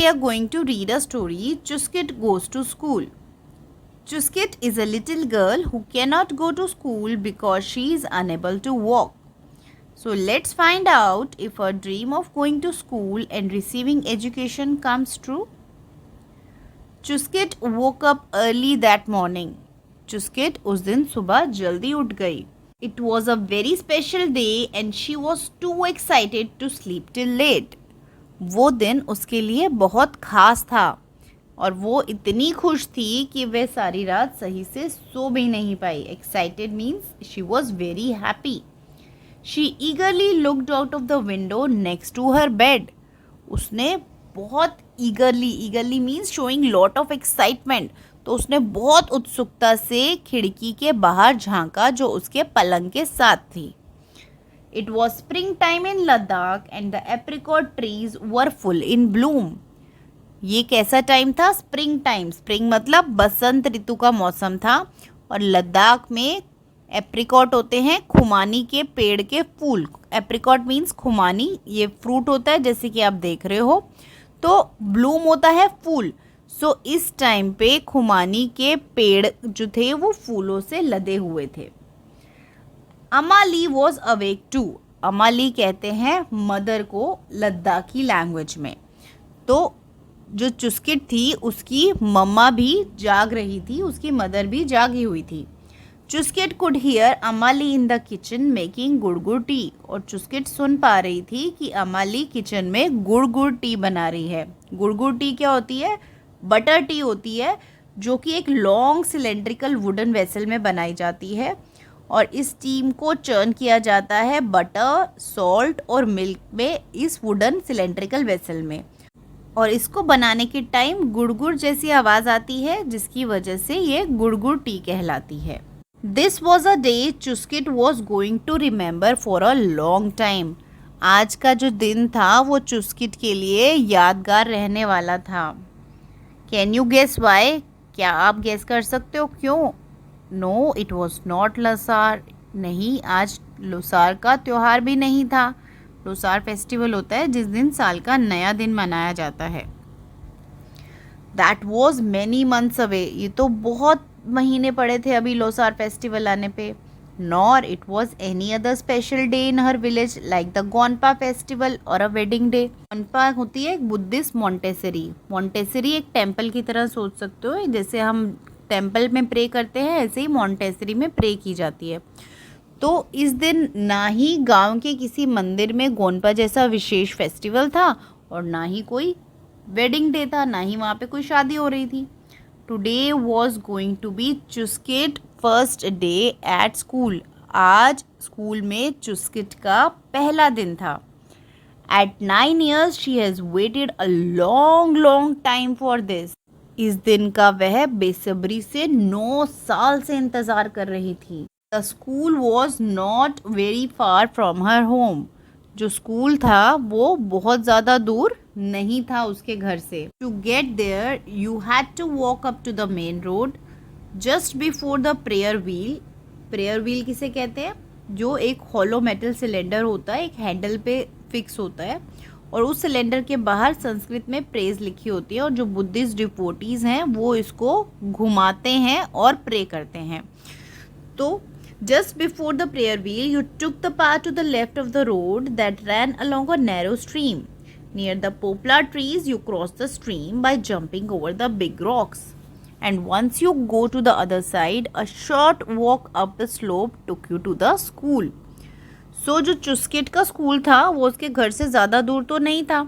we are going to read a story, Chuskit Goes to School. Chuskit is a little girl who cannot go to school because she is unable to walk. So let's find out if her dream of going to school and receiving education comes true. Chuskit woke up early that morning. Chuskit उस दिन सुबह जल्दी उठ गई. It was a very special day and she was too excited to sleep till late. वो दिन उसके लिए बहुत खास था और वो इतनी खुश थी कि वह सारी रात सही से सो भी नहीं पाई. Excited means she was very happy. She eagerly looked out of the window next to her bed. उसने बहुत eagerly means showing lot of excitement. तो उसने बहुत उत्सुकता से खिड़की के बाहर झांका जो उसके पलंग के साथ थी. It was springtime in Ladakh and the apricot trees were full in bloom. ये कैसा टाइम था? Spring time. स्प्रिंग मतलब बसंत ऋतु का मौसम था और लद्दाख में एप्रिकॉट होते हैं खुमानी के पेड़ के फूल. एप्रिकॉट मीन्स खुमानी, ये फ्रूट होता है जैसे कि आप देख रहे हो. तो ब्लूम होता है फूल. सो इस टाइम पे खुमानी के पेड़ जो थे वो फूलों से लदे हुए थे. अमाली वॉज अवेक टू. अमाली कहते हैं मदर को लद्दाखी लैंग्वेज में. तो जो चुस्किट थी उसकी मम्मा भी जाग रही थी, उसकी मदर भी जागी हुई थी. Chuskit could hear Amali in the kitchen making gur tea. और चुस्किट सुन पा रही थी कि अमाली किचन में गुड़ टी बना रही है. गुड़ टी क्या होती है? बटर टी होती है जो कि एक लॉन्ग सिलेंड्रिकल वुडन वेसल में बनाई जाती है और इस टीम को चर्न किया जाता है बटर, सॉल्ट और मिल्क में इस वुडन सिलेंड्रिकल वेसल में. और इसको बनाने के टाइम गुड़ जैसी आवाज़ आती है जिसकी वजह से ये गुड़ टी कहलाती है. This was a day Chuskit was going to remember for a long time. आज का जो दिन था वो चुस्किट के लिए यादगार रहने वाला था. Can you guess why? क्या आप गेस कर सकते हो क्यों? नो, इट वॉज नॉट लसार. नहीं, आज लुसार का त्यौहार भी नहीं था. लुसार फेस्टिवल होता है जिस दिन साल का नया दिन मनाया जाता है. That was many months away. ये तो बहुत महीने पड़े थे अभी लोसार फेस्टिवल आने पे. Nor it was any other special day in her village like the gonpa festival और अ वेडिंग डे. गोनपा होती है एक बुद्धिस्ट मॉन्टेसरी. मॉन्टेसरी एक टेम्पल की तरह सोच सकते हो. जैसे हम टेम्पल में प्रे करते हैं ऐसे ही मॉन्टेसरी में प्रे की जाती है. तो इस दिन ना ही गांव के किसी मंदिर में गोनपा जैसा विशेष फेस्टिवल था और ना ही कोई वेडिंग डे था, ना ही वहाँ पे कोई शादी हो रही थी. Today was going to be Chuskit first day at school. आज स्कूल में चुस्किट का पहला दिन था. At 9 years she has waited a long time for this. इस दिन का वह बेसब्री से 9 साल से इंतज़ार कर रही थी. The school was not very far from her home. जो स्कूल था वो बहुत ज़्यादा दूर नहीं था उसके घर से. To get there you had to walk up to the main road just before the prayer wheel. Prayer wheel किसे कहते हैं? जो एक हॉलो मेटल सिलेंडर होता है, एक हैंडल पे फिक्स होता है और उस सिलेंडर के बाहर संस्कृत में प्रेज लिखी होती है और जो बुद्धिस्ट डिवोटीज हैं वो इसको घुमाते हैं और प्रे करते हैं. तो just before the prayer wheel, you took the path to the left of the road that ran along a narrow stream. Near the poplar trees, you crossed the stream by jumping over the big rocks. And once you go to the other side, a short walk up the slope took you to the school. So जो चुस्किट का school था वो उसके घर से ज़्यादा दूर तो नहीं था.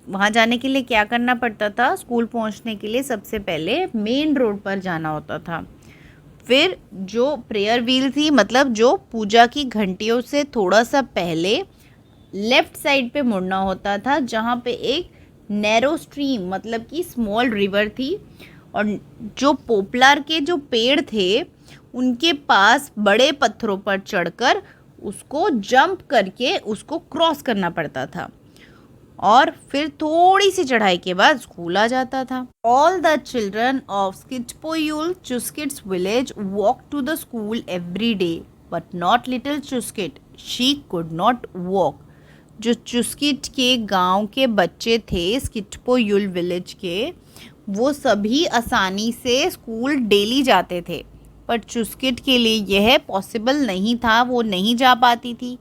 वहाँ जाने के लिए क्या करना पड़ता था? स्कूल पहुँचने के लिए सबसे पहले मेन रोड पर जाना होता था. फिर जो प्रेयर व्हील थी, मतलब जो पूजा की घंटियों से थोड़ा सा पहले लेफ़्ट साइड पे मुड़ना होता था जहाँ पे एक नैरो स्ट्रीम मतलब कि स्मॉल रिवर थी और जो पोपलार के जो पेड़ थे उनके पास बड़े पत्थरों पर चढ़कर उसको जंप करके उसको क्रॉस करना पड़ता था और फिर थोड़ी सी चढ़ाई के बाद स्कूल आ जाता था. All the children of Skitpoyul Chuskit's village walk to the school every day but not little Chuskit. She could not walk. जो चुस्किट के गांव के बच्चे थे, स्किटपोयुल विलेज के, वो सभी आसानी से स्कूल डेली जाते थे, पर चुस्किट के लिए यह पॉसिबल नहीं था, वो नहीं जा पाती थी।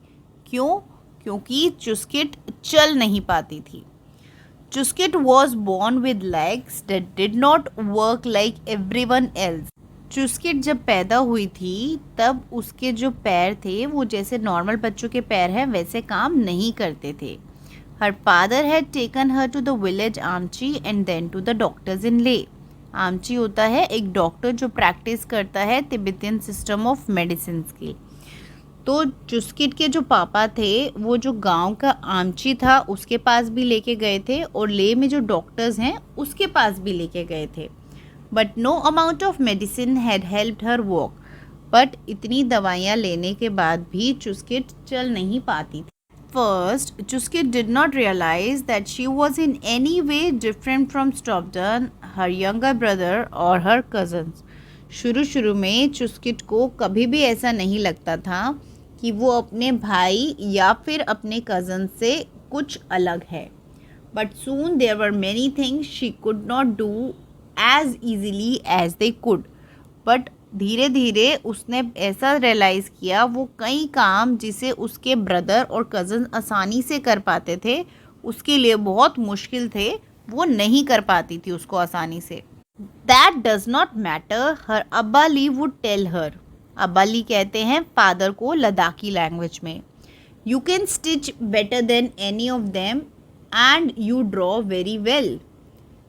क्यों? क्योंकि चुस्किट चल नहीं पाती थी। चुस्किट was born with legs that did not work like everyone else. चुस्किट जब पैदा हुई थी तब उसके जो पैर थे वो जैसे नॉर्मल बच्चों के पैर हैं वैसे काम नहीं करते थे। Her father had taken her to the village आमची and then to the doctors in Leh. आमची होता है एक डॉक्टर जो प्रैक्टिस करता है तिब्बतियन सिस्टम ऑफ मेडिसिन की। तो चुस्किट के जो पापा थे वो जो गांव का आमची था उसके पास भी लेके गए थे और ले में जो डॉक्टर्स हैं उसके पास भी लेके गए थे। But no amount of medicine had helped her walk. But इतनी दवाइयाँ लेने के बाद भी चुस्किट चल नहीं पाती थी। First, Chuskit did not realise that she was in any way different from Stobdan, her younger brother और हर कजन्स। शुरू में चुस्किट को कभी भी ऐसा नहीं लगता था कि वो अपने भाई या फिर अपने कज़न से कुछ अलग है। But soon there were many things she could not do as easily as they could. But धीरे धीरे उसने ऐसा रियलाइज़ किया वो कई काम जिसे उसके ब्रदर और कज़न आसानी से कर पाते थे उसके लिए बहुत मुश्किल थे, वो नहीं कर पाती थी उसको आसानी से। दैट डज नॉट मैटर, हर अब्बा ली वुड टेल हर। अब्बा ली कहते हैं फादर को लद्दाखी लैंग्वेज में। You can stitch better than any of them and you draw very well.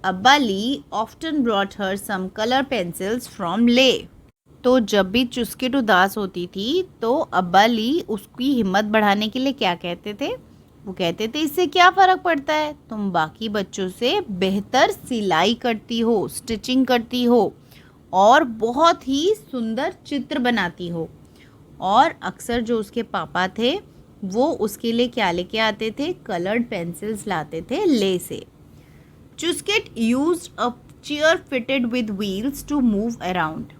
Abba le often brought her some colour pencils from Leh. तो जब भी चुस्किट उदास होती थी तो अब्बा ली उसकी हिम्मत बढ़ाने के लिए क्या कहते थे? वो कहते थे इससे क्या फ़र्क पड़ता है, तुम बाकी बच्चों से बेहतर सिलाई करती हो, स्टिचिंग करती हो और बहुत ही सुंदर चित्र बनाती हो। और अक्सर जो उसके पापा थे वो उसके लिए क्या लेके आते थे? कलर्ड पेंसिल्स लाते थे ले से। Chuskit used a chair fitted with wheels to move around.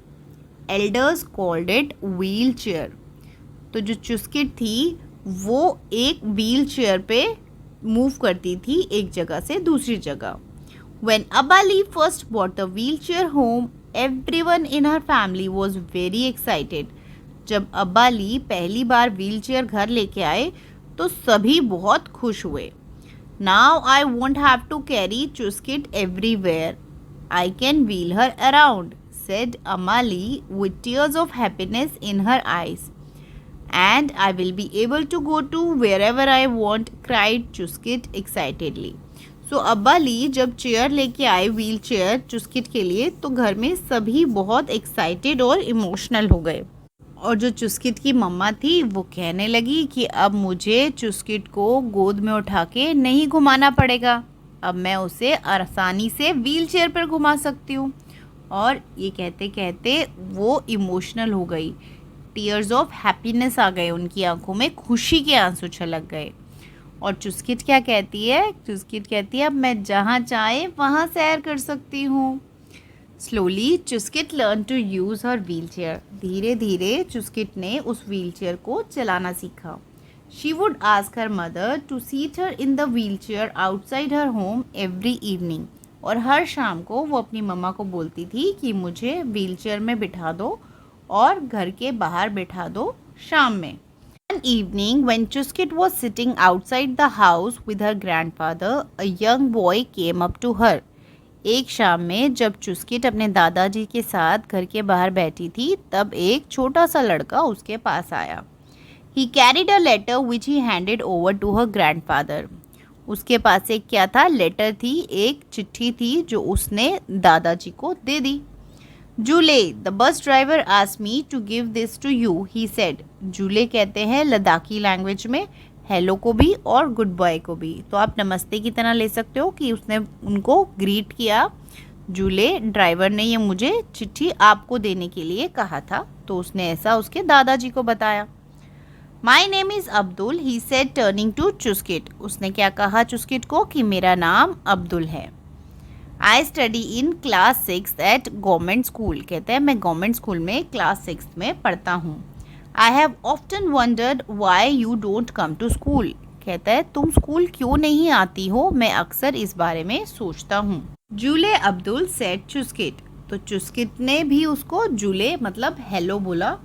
Elders called it wheel chair. तो जो चुस्किट थी वो एक व्हील चेयर पे मूव करती थी एक जगह से दूसरी जगह। When Abba Lee first brought the wheelchair home, everyone in her family was very excited. जब अब्बा ली पहली बार व्हीलचेयर घर लेके आए तो सभी बहुत खुश हुए। Now I won't have to carry Chuskit everywhere. I can wheel her around, said Amma Lee with tears of happiness in her eyes. And I will be able to go to wherever I want, cried Chuskit excitedly. सो अब्बा ली जब chair लेके आए wheel chair चुस्किट के लिए तो घर में सभी बहुत एक्साइटेड और इमोशनल हो गए। और जो चुस्किट की मम्मा थी वो कहने लगी कि अब मुझे चुस्किट को गोद में उठा के नहीं घुमाना पड़ेगा, अब मैं उसे आसानी से व्हील चेयर पर घुमा सकती हूँ। और ये कहते कहते वो इमोशनल हो गई, टीयर्स ऑफ हैप्पीनेस आ गए उनकी आंखों में, खुशी के आंसू छलक गए। और चुस्किट क्या कहती है? चुस्किट कहती है अब मैं जहाँ चाहे वहाँ सैर कर सकती हूँ। Slowly Chuskit learn to use her wheel chair. धीरे धीरे चुस्किट ने उस व्हील चेयर को चलाना सीखा। She would ask her mother to seat her in the wheelchair outside her home every evening. और हर शाम को वो अपनी मम्मा को बोलती थी कि मुझे व्हील चेयर में बिठा दो और घर के बाहर बिठा दो शाम में। One evening, when Chuskit was sitting outside the house with her grandfather, a young boy came up to her. एक शाम में जब चुस्किट अपने दादाजी के साथ घर के बाहर बैठी थी तब एक छोटा सा लड़का उसके पास आया। He carried a letter which he handed over to her grandfather. उसके पास एक क्या था? लेटर थी, एक चिट्ठी थी जो उसने दादाजी को दे दी। Julley, the bus driver asked me to give this to you, he said. Julley कहते हैं लद्दाखी लैंग्वेज में हेलो को भी और गुड बाय को भी, तो आप नमस्ते की तरह ले सकते हो कि उसने उनको ग्रीट किया। जूले, ड्राइवर ने ये मुझे चिट्ठी आपको देने के लिए कहा था, तो उसने ऐसा उसके दादाजी को बताया। My name is Abdul, he said turning to Chuskit. उसने क्या कहा चुस्किट को कि मेरा नाम अब्दुल है। I study in class 6 eight government school. कहते हैं मैं गवर्नमेंट स्कूल में क्लास 6 में पढ़ता हूँ। I have often wondered why you don't come to school. कहता है तुम स्कूल क्यों नहीं आती हो, मैं अक्सर इस बारे में सोचता हूँ। जूले अब्दुल सेड चुस्किट, तो चुस्किट ने भी उसको जूले मतलब हेलो बोला।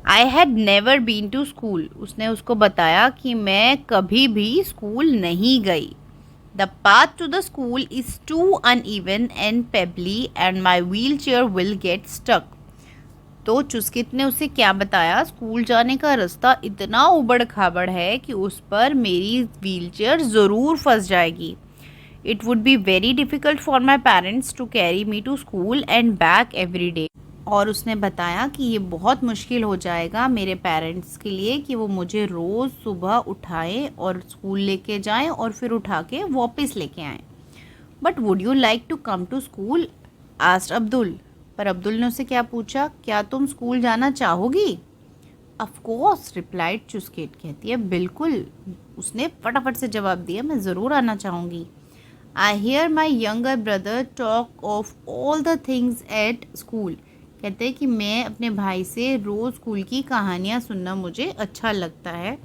I had never been to school, उसने उसको बताया कि मैं कभी भी स्कूल नहीं गई। The path to the school is too uneven and pebbly and my wheelchair will get stuck. तो चुस्किट ने उसे क्या बताया, स्कूल जाने का रास्ता इतना उबड़ खाबड़ है कि उस पर मेरी व्हील चेयर ज़रूर फंस जाएगी। It would be very difficult for my parents to carry me to school and back every day. और उसने बताया कि ये बहुत मुश्किल हो जाएगा मेरे पेरेंट्स के लिए कि वो मुझे रोज़ सुबह उठाएं और स्कूल लेके जाएं और फिर उठा के वापस लेके आएं। But would you like to come to school, asked Abdul. पर अब्दुल ने उससे क्या पूछा, क्या तुम स्कूल जाना चाहोगी? ऑफ कोर्स, रिप्लाइड चुस्किट, कहती है बिल्कुल। उसने फटाफट से जवाब दिया, मैं ज़रूर आना चाहूँगी। I hear my younger brother talk of all the things at school, कहते हैं कि मैं अपने भाई से रोज़ स्कूल की कहानियाँ सुनना मुझे अच्छा लगता है।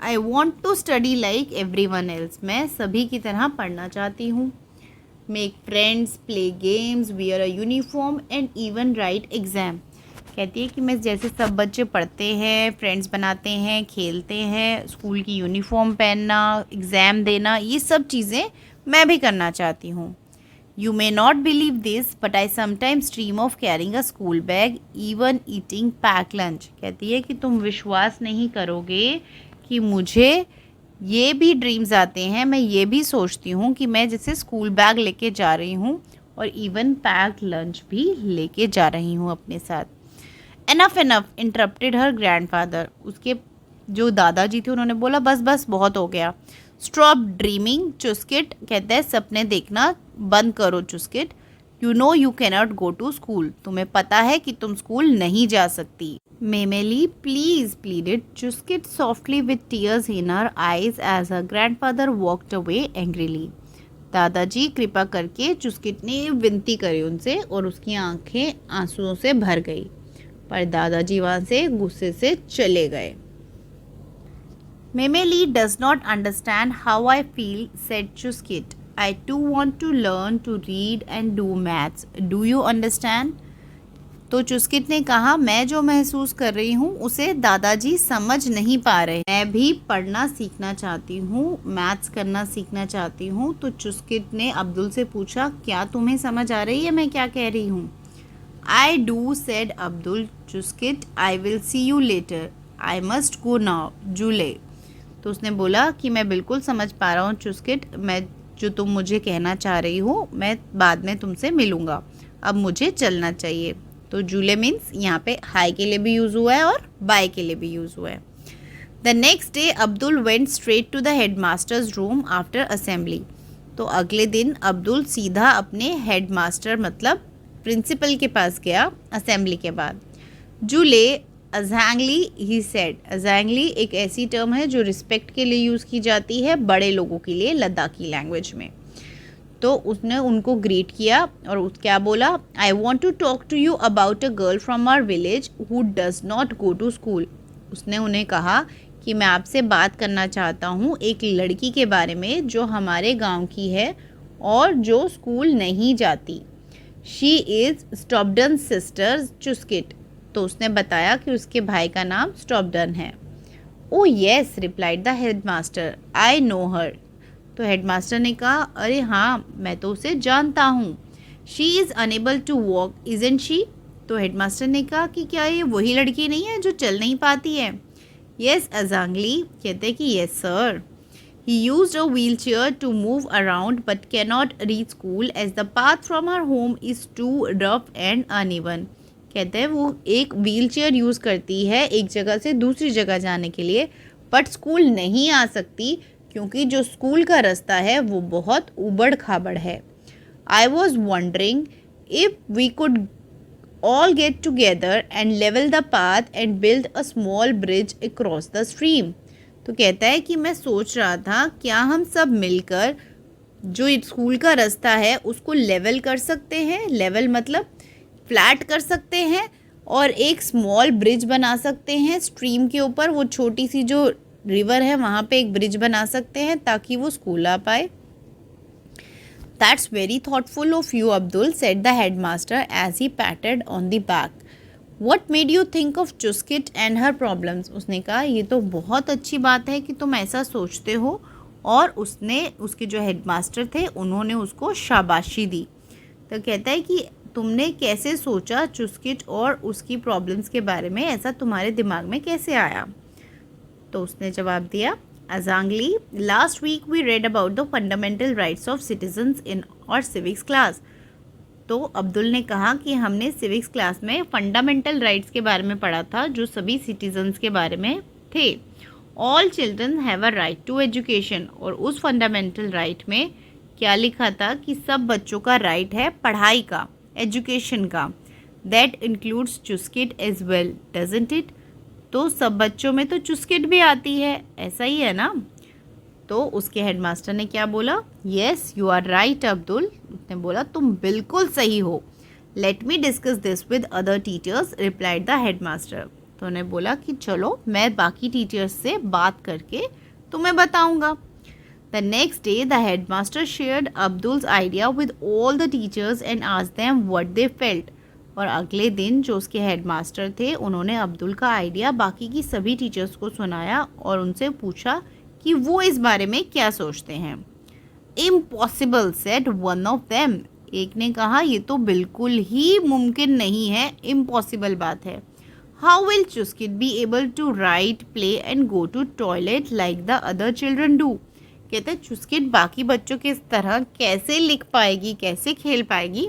I want to study like everyone else, मैं सभी की तरह पढ़ना चाहती हूँ। Make friends, play games, wear a uniform and even write exam, कहती है कि मैं जैसे सब बच्चे पढ़ते हैं, फ्रेंड्स बनाते हैं, खेलते हैं, स्कूल की यूनिफॉर्म पहनना, एग्ज़ाम देना, ये सब चीज़ें मैं भी करना चाहती हूँ। You may not believe this, but I sometimes dream of carrying a school bag, even eating packed lunch. कहती है कि तुम विश्वास नहीं करोगे कि मुझे ये भी ड्रीम्स आते हैं, मैं ये भी सोचती हूँ कि मैं जैसे स्कूल बैग लेके जा रही हूँ और इवन पैक्ड लंच भी लेके जा रही हूँ अपने साथ। एनफ एनफ, इंटरप्टेड हर ग्रैंडफादर, उसके जो दादाजी थे उन्होंने बोला बस बस बहुत हो गया। स्टॉप ड्रीमिंग चुस्किट, कहते हैं सपने देखना बंद करो Chuskit. You know you cannot go to school, तुम्हें पता है कि तुम स्कूल नहीं जा सकती। Memele please pleaded Chuskit softly with tears in her eyes as her grandfather walked away angrily. दादाजी कृपा करके, चुस्किट ने विनती करी उनसे और उसकी आंखें आंसुओं से भर गई, पर दादाजी वहाँ से गुस्से से चले गए। Memeli does not understand how I feel, said Chuskit. I too want to learn to read and do maths. Do you understand? तो चुस्किट ने कहा, मैं जो महसूस कर रही हूँ उसे दादाजी समझ नहीं पा रहे। मैं भी पढ़ना सीखना चाहती हूँ, मैथ्स करना सीखना चाहती हूँ। तो चुस्किट ने अब्दुल से पूछा, क्या तुम्हें समझ आ रही है मैं क्या कह रही हूँ? I do, said Abdul. Chuskit, I will see you later. I must go now. Jule. तो उसने बोला कि मैं बिल्कुल समझ पा रहा हूँ चुस्किट, मैं जो तुम मुझे कहना चाह रही हो मैं बाद में तुमसे मिलूँगा, अब मुझे चलना चाहिए। तो जूले मीन्स यहाँ पे हाई के लिए भी यूज़ हुआ है और बाय के लिए भी यूज़ हुआ है। The next day Abdul went straight to the headmaster's room after assembly. तो अगले दिन अब्दुल सीधा अपने हेड मास्टर मतलब प्रिंसिपल के पास गया असेंबली के बाद। जूले अज़ैंगली ही सेड, अज़ैंगली एक ऐसी टर्म है जो रिस्पेक्ट के लिए यूज़ की जाती है बड़े लोगों के लिए लद्दाखी लैंग्वेज में। तो उसने उनको ग्रीट किया और क्या बोला, I want to talk to you about a girl from our village who does not go to school. उसने उन्हें कहा कि मैं आपसे बात करना चाहता हूँ एक लड़की के बारे में जो हमारे गांव की है और जो स्कूल नहीं जाती। She is Stopdan sisters Chuskit. तो उसने बताया कि उसके भाई का नाम स्टॉपडन है। Oh yes, replied the headmaster, I know her. तो हेडमास्टर ने कहा, अरे हाँ मैं तो उसे जानता हूँ। She is unable to walk isn't she. तो हेडमास्टर ने कहा कि क्या ये वही लड़की नहीं है जो चल नहीं पाती है? येस अज़ांगली, कहते कि yes sir. He used a wheelchair to move around but cannot reach school as the path from her home is too rough and uneven. कहते हैं वो एक व्हीलचेयर यूज़ करती है एक जगह से दूसरी जगह जाने के लिए, बट स्कूल नहीं आ सकती क्योंकि जो स्कूल का रास्ता है वो बहुत उबड़ खाबड़ है। I was wondering if we could all get together and level the path and build a small bridge across the stream. तो कहता है कि मैं सोच रहा था क्या हम सब मिलकर जो स्कूल का रास्ता है उसको लेवल कर सकते हैं, लेवल मतलब फ्लैट कर सकते हैं और एक स्मॉल ब्रिज बना सकते हैं स्ट्रीम के ऊपर। वो छोटी सी जो रिवर है वहाँ पे एक ब्रिज बना सकते हैं ताकि वो स्कूल आ पाए। That's very thoughtful of you Abdul, said the headmaster as he patted on the back. What made you think of Chuskit and her problems. उसने कहा ये तो बहुत अच्छी बात है कि तुम ऐसा सोचते हो, और उसके जो हेडमास्टर थे उन्होंने उसको शाबाशी दी। तो कहता है कि तुमने कैसे सोचा चुस्किट और उसकी प्रॉब्लम्स के बारे में, ऐसा तुम्हारे दिमाग में कैसे आया। तो उसने जवाब दिया, अजांगली, last week we read about the fundamental rights of citizens in our civics class. तो अब्दुल ने कहा कि हमने सिविक्स क्लास में फंडामेंटल राइट्स के बारे में पढ़ा था जो सभी सिटीजन्स के बारे में थे। All children have a right to education, और उस फंडामेंटल राइट में क्या लिखा था कि सब बच्चों का राइट है पढ़ाई का, एजुकेशन का। That includes Chuskit as well, doesn't it. तो सब बच्चों में तो चुस्किट भी आती है, ऐसा ही है ना। तो उसके हेडमास्टर ने क्या बोला, yes you are right Abdul. उसने बोला तुम बिल्कुल सही हो। Let me discuss this with other teachers, replied the headmaster. तो उन्हें बोला कि चलो मैं बाकी टीचर्स से बात करके तुम्हें बताऊंगा। The next day the headmaster shared Abdul's idea with all the teachers and asked them what they felt. और अगले दिन जो उसके हेडमास्टर थे उन्होंने अब्दुल का आइडिया बाकी की सभी टीचर्स को सुनाया और उनसे पूछा कि वो इस बारे में क्या सोचते हैं। Impossible, said one of them. एक ने कहा ये तो बिल्कुल ही मुमकिन नहीं है, इम्पॉसिबल बात है। How will Chuskit be able to write, play and go to toilet like the other children do. कहते हैं चुस्किट बाकी बच्चों के तरह कैसे लिख पाएगी, कैसे खेल पाएगी,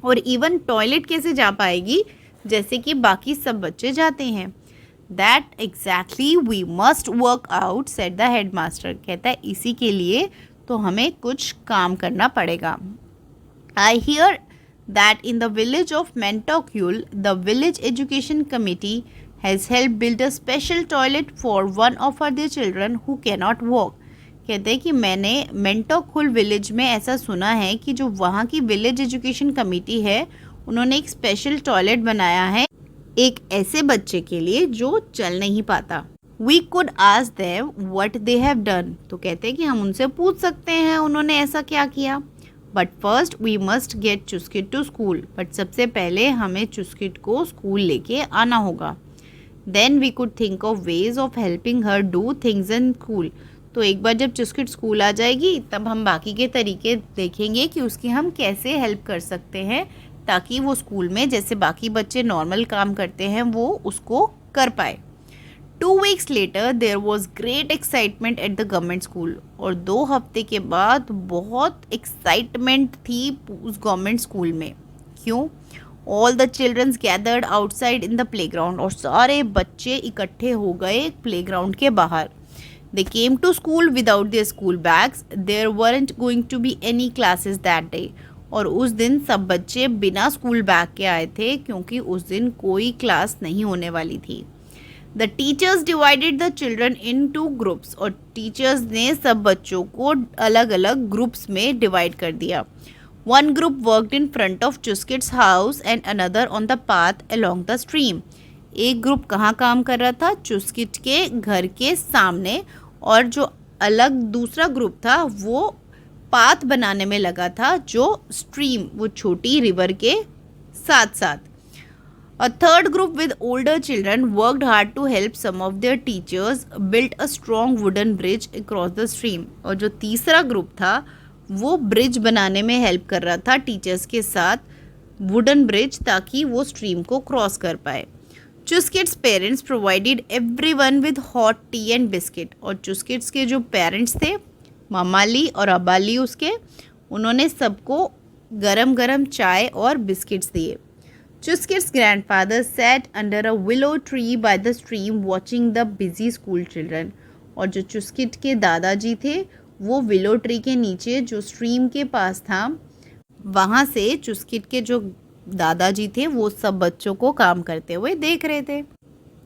और इवन टॉयलेट कैसे जा पाएगी जैसे कि बाकी सब बच्चे जाते हैं। That exactly we must work out, said the headmaster. कहता है इसी के लिए तो हमें कुछ काम करना पड़ेगा। I hear that in the village of Mentokyul the village education committee has help build a special toilet for one of their children who cannot walk. कहते हैं कि मैंने मेंटोक्यूल विलेज में ऐसा सुना है कि जो वहाँ की विलेज एजुकेशन कमेटी है उन्होंने एक स्पेशल टॉयलेट बनाया है एक ऐसे बच्चे के लिए जो चल नहीं पाता। We could ask them what they have done. तो कहते हैं कि हम उनसे पूछ सकते हैं उन्होंने ऐसा क्या किया। But first we must get Chuskit to school. But सबसे पहले हमें चुस्किट को स्कूल लेके आना होगा। Then we could think of ways of helping her do things in school. तो एक बार जब चुस्किट स्कूल आ जाएगी तब हम बाकी के तरीके देखेंगे कि उसकी हम कैसे हेल्प कर सकते हैं ताकि वो स्कूल में जैसे बाकी बच्चे नॉर्मल काम करते हैं वो उसको कर पाए। 2 weeks later there was great excitement at the government school. और 2 हफ्ते के बाद बहुत एक्साइटमेंट थी उस गवर्नमेंट स्कूल में। क्यों? All the childrens gathered outside in the playground. और सारे बच्चे इकट्ठे हो गए प्लेग्राउंड के बाहर। They came to school without their school bags. There weren't going to be any classes that day. और उस दिन सब बच्चे बिना स्कूल बैग के आए थे क्योंकि उस दिन कोई क्लास नहीं होने वाली थी। The teachers divided the children into groups. और टीचर्स ने सब बच्चों को अलग अलग ग्रुप्स में डिवाइड कर दिया। One group worked in front of Chuskit's house and another on the path along the stream. एक ग्रुप कहाँ काम कर रहा था? चुस्किट के घर के सामने। और जो अलग दूसरा ग्रुप था वो पाथ बनाने में लगा था जो स्ट्रीम, वो छोटी रिवर के साथ साथ। A third group with older children worked hard to help some of their teachers build a strong wooden bridge across the stream. और जो तीसरा ग्रुप था वो ब्रिज बनाने में हेल्प कर रहा था टीचर्स के साथ, वुडन ब्रिज, ताकि वो स्ट्रीम को क्रॉस कर पाए। Chuskit's parents provided everyone with hot tea and biscuit. और चुस्किट्स के जो पेरेंट्स थे, मामाली और अबाली उसके, उन्होंने सबको गरम गरम चाय और बिस्किट्स दिए। Chuskit's grandfather sat under a willow tree by the stream watching the busy school children. और जो चुस्किट के दादाजी थे वो विलो ट्री के नीचे जो स्ट्रीम के पास था वहाँ से चुस्किट के जो दादाजी थे वो सब बच्चों को काम करते हुए देख रहे थे।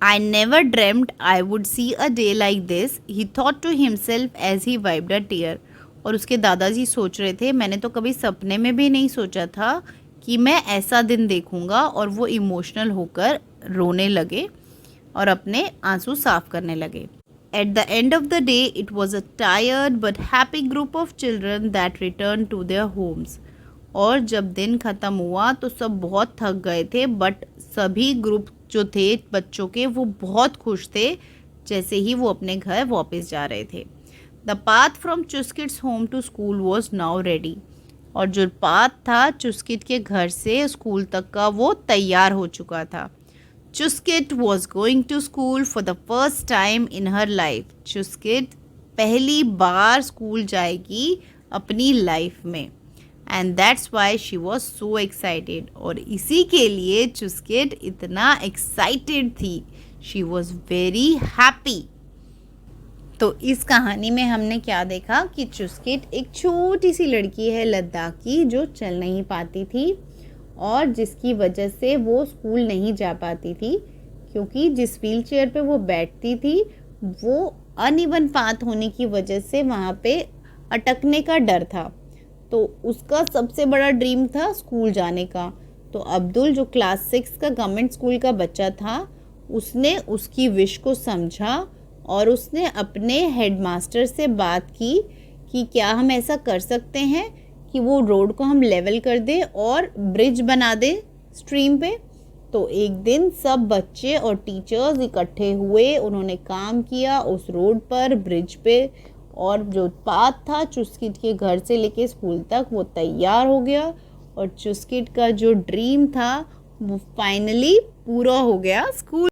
I never dreamt I would see a day like this, he thought to himself as he wiped a tear. और उसके दादाजी सोच रहे थे मैंने तो कभी सपने में भी नहीं सोचा था कि मैं ऐसा दिन देखूंगा। और वो इमोशनल होकर रोने लगे और अपने आंसू साफ करने लगे। At the end of the day, it was a tired but happy group of children that returned to their homes. और जब दिन ख़त्म हुआ तो सब बहुत थक गए थे, बट सभी ग्रुप जो थे बच्चों के वो बहुत खुश थे जैसे ही वो अपने घर वापस जा रहे थे. The path from Chuskit's home to school was now ready. और जो पाथ था चुस्किट के घर से स्कूल तक का वो तैयार हो चुका था. Chuskit was going to school for the first time in her life. Chuskit पहली बार स्कूल जाएगी अपनी लाइफ में. And that's why she was so excited. और इसी के लिए चुस्किट इतना एक्साइटेड थी. She was very happy. तो इस कहानी में हमने क्या देखा कि चुस्किट एक छोटी सी लड़की है लद्दाख की जो चल नहीं पाती थी और जिसकी वजह से वो स्कूल नहीं जा पाती थी, क्योंकि जिस व्हील चेयर पे वो बैठती थी वो अनइवन पाथ होने की वजह से वहाँ पे अटकने का डर था. तो उसका सबसे बड़ा ड्रीम था स्कूल जाने का. तो अब्दुल जो क्लास 6 का गवर्नमेंट स्कूल का बच्चा था उसने उसकी विश को समझा और उसने अपने हेडमास्टर से बात की कि क्या हम ऐसा कर सकते हैं कि वो रोड को हम लेवल कर दें और ब्रिज बना दें स्ट्रीम पे. तो एक दिन सब बच्चे और टीचर्स इकट्ठे हुए, उन्होंने काम किया उस रोड पर, ब्रिज पे, और जो पाथ था चुस्किट के घर से लेके स्कूल तक वो तैयार हो गया. और चुस्किट का जो ड्रीम था वो फाइनली पूरा हो गया. स्कूल